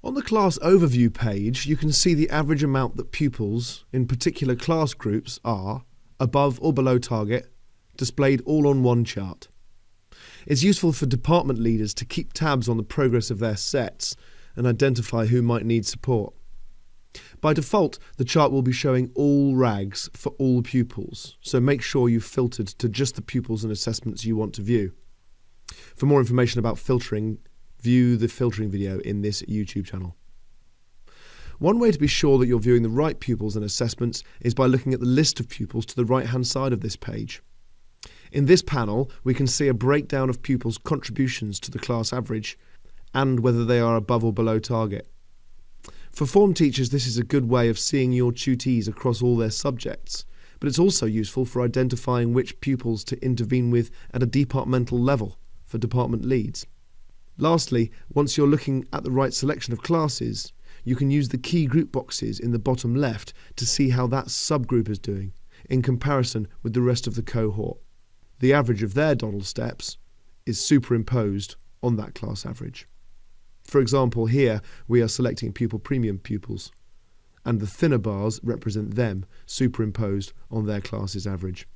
On the class overview page, you can see the average amount that pupils in particular class groups are above or below target, displayed all on one chart. It's useful for department leaders to keep tabs on the progress of their sets and identify who might need support. By default, the chart will be showing all RAGs for all pupils, so make sure you've filtered to just the pupils and assessments you want to view. For more information about filtering, view the filtering video in this YouTube channel. One way to be sure that you're viewing the right pupils and assessments is by looking at the list of pupils to the right-hand side of this page. In this panel, we can see a breakdown of pupils' contributions to the class average and whether they are above or below target. For form teachers, this is a good way of seeing your tutees across all their subjects, but it's also useful for identifying which pupils to intervene with at a departmental level for department leads. Lastly, once you're looking at the right selection of classes, you can use the key group boxes in the bottom left to see how that subgroup is doing in comparison with the rest of the cohort. The average of their Doddle steps is superimposed on that class average. For example, here we are selecting pupil premium pupils, and the thinner bars represent them superimposed on their class's average.